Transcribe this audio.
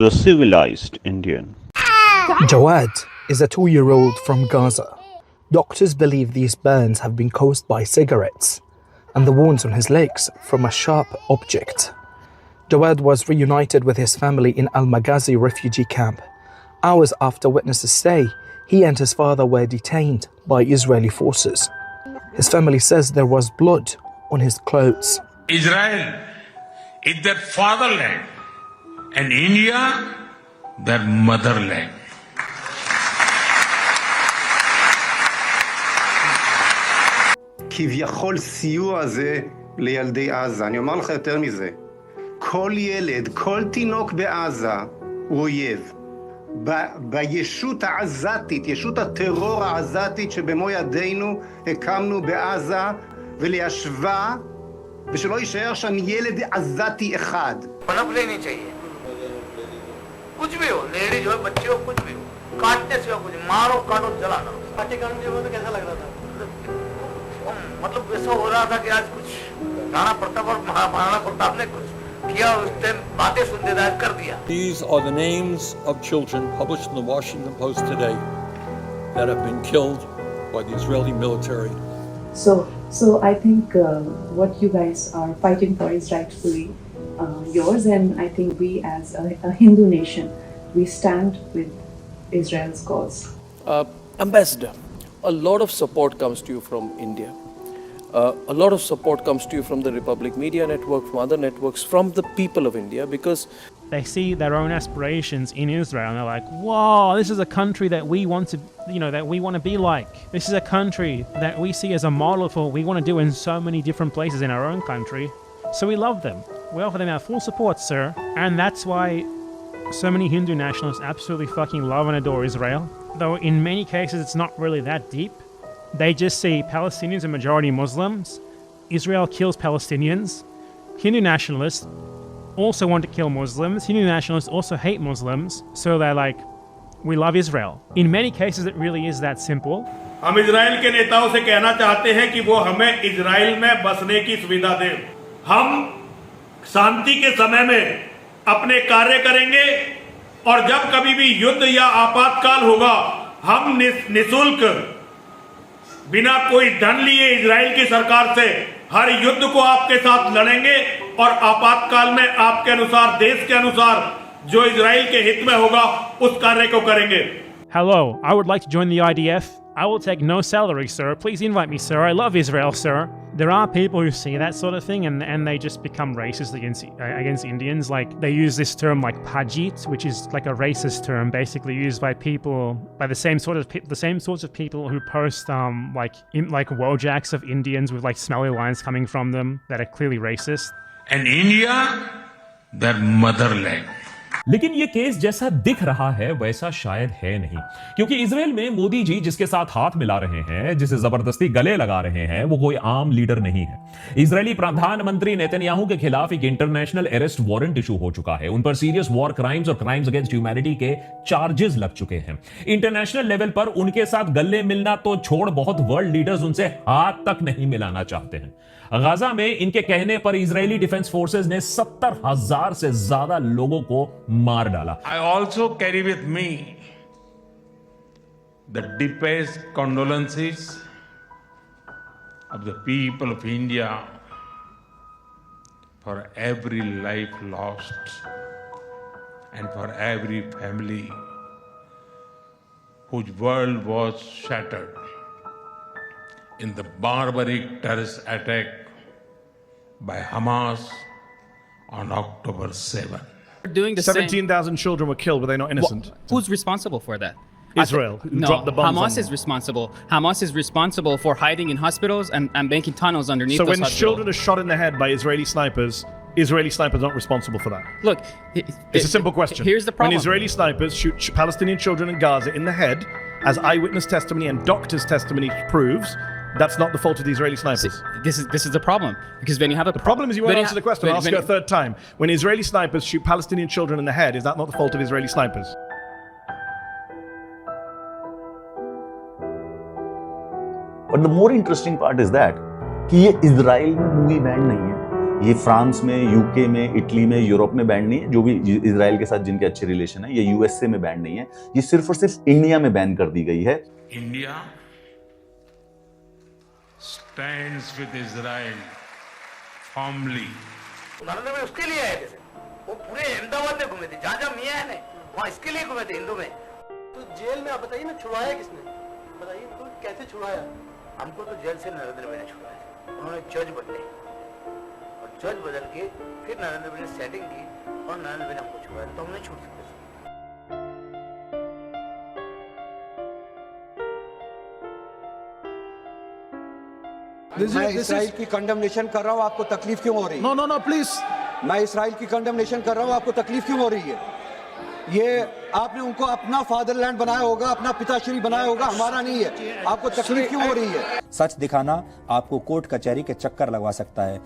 The civilized Indian. Jawad is a 2-year-old from Gaza. Doctors believe these burns have been caused by cigarettes and the wounds on his legs from a sharp object. Jawad was reunited with his family in Al-Maghazi refugee camp. Hours after witnesses say he and his father were detained by Israeli forces. His family says there was blood on his clothes. Israel is their fatherland and India their motherland. כביכול סיוע הזה לילדי עזה. אני אומר לך יותר מזה. כל ילד, כל תינוק בעזה הוא אויב. בישות העזתית, ישות הטרור העזתית שבמו ידינו הקמנו בעזה וליישבה, ושלא יישאר שם ילד עזתי אחד. पनपने नहीं चाहिए कुछ भी हो ladies हो बच्चे हो कुछ भी हो काटने से कुछ मारो काटो जलाना पाठ्यक्रम जब तो कैसा लग रहा था मतलब ऐसा हो रहा था कि आज कुछ राणा प्रताप और महाराणा प्रताप ने कुछ किया उस टाइम बातें सुनते कर दिया. These are the names of children published in the Washington Post today that have been killed by the Israeli military. So I think what you guys are fighting for is rightfully yours, and I think we as a Hindu nation, we stand with Israel's cause. Ambassador, a lot of support comes to you from India. A lot of support comes to you from the Republic Media Network, from other networks, from the people of India, because they see their own aspirations in Israel and they're like, whoa, this is a country that we want to, that we want to be like. This is a country that we see as a model for what we want to do in so many different places in our own country. So we love them. We offer them our full support, sir. And that's why so many Hindu nationalists absolutely fucking love and adore Israel. Though in many cases it's not really that deep. They just see Palestinians are majority Muslims. Israel kills Palestinians. Hindu nationalists also want to kill Muslims. Hindu nationalists also hate Muslims. So they're like, we love Israel. In many cases it really is that simple. हम Israel के नेताओं से कहना चाहते हैं कि वो हमें इजराइल में बसने की सुविधा दें. हम शांति के समय में अपने कार्य करेंगे और जब कभी भी युद्ध या आपातकाल होगा हम निःशुल्क बिना कोई धन लिए इजराइल की सरकार से हर युद्ध को आपके साथ लड़ेंगे और आपातकाल में आपके अनुसार देश के अनुसार जो इजराइल के हित में होगा उस कार्य को करेंगे. Hello, I would like to join the IDF. I will take no salary, sir. Please invite me, sir. I love Israel, sir. There are people who see that sort of thing and they just become racist against Indians. Like, they use this term like Pajit, which is like a racist term, basically used by people, by the same sorts of people who post like Wojaks of Indians with like smelly lines coming from them that are clearly racist. And India, their motherland. लेकिन ये case जैसा दिख रहा है वैसा शायद है नहीं, क्योंकि इजराइल में मोदी जी जिसके साथ हाथ मिला रहे हैं, जिसे जबरदस्ती गले लगा रहे हैं, वो कोई आम लीडर नहीं है. इजरायली प्रधानमंत्री नेतन्याहू के खिलाफ एक इंटरनेशनल अरेस्ट वारंट इशू हो चुका है. उन पर सीरियस वॉर क्राइम्स और क्राइम्स अगेंस्ट ह्यूमैनिटी के चार्जेस लग चुके हैं. इंटरनेशनल लेवल पर उनके साथ गले मिलना तो छोड़, बहुत वर्ल्ड लीडर्स उनसे हाथ तक नहीं मिलाना चाहते हैं. गाजा में इनके कहने पर इजरायली डिफेंस फोर्सेस ने 70,000 से ज्यादा लोगों को मार डाला. I also carry with me the deepest condolences of the people of India for every life lost and for every family whose world was shattered in the barbaric terrorist attack by Hamas on October 7. Doing the 17,000 children were killed. Were they not innocent? Who's responsible for that? Israel, who dropped the bombs. Hamas is responsible. Hamas is responsible for hiding in hospitals and making tunnels underneath so those when hospitals. children are shot in the head by Israeli snipers aren't responsible for that? Look, it's a simple question. Here's the problem. When Israeli snipers shoot Palestinian children in Gaza in the head, as eyewitness testimony and doctors' testimony proves, that's not the fault of the Israeli snipers. This is the problem, because when you have the problem is you won't answer the question. I'll ask you a third time. When Israeli snipers shoot Palestinian children in the head, is that not the fault of Israeli snipers? But the more interesting part is that कि ये Israel में movie band नहीं है, ये France में, UK में, Italy में, Europe में बैन नहीं है। जो भी इजराइल के साथ जिनके अच्छे रिलेशन है, ये यूएसए में बैन नहीं है। ये सिर्फ और सिर्फ इंडिया में बैन कर दी गई है। India stands with Israel formally. Narendra भाई उसके लिए आए थे, वो पूरे अहमदाबाद में घूमे थे, जहाँ जहाँ मियाँ है ना वहाँ इसके लिए घूमे थे हिंदू में। तो जेल में आप बताइए ना, छुड़वाया किसने? बताइए तो कैसे छुड़वाया? हमको तो जेल से नरेंद्र भाई ने छुड़वाया। उन्होंने जज बदले और जज बदल के फिर नरेंद्र भाई ने सेटिंग की और नरेंद्र भाई ने हमको छुड़वाया, तो हमने छूट सकते। मैं इसराइल की कंडेमनेशन कर रहा हूँ, आपको तकलीफ क्यों हो रही है? No, no, no, please. मैं इसराइल की कंडेमनेशन कर रहा हूँ, आपको तकलीफ क्यों हो रही है? ये आपने उनको अपना फादरलैंड बनाया होगा, अपना पिताश्री बनाया होगा, हमारा नहीं है। आपको तकलीफ क्यों हो रही है? सच दिखाना आपको कोर्ट कचहरी के चक्कर लगवा सकता है।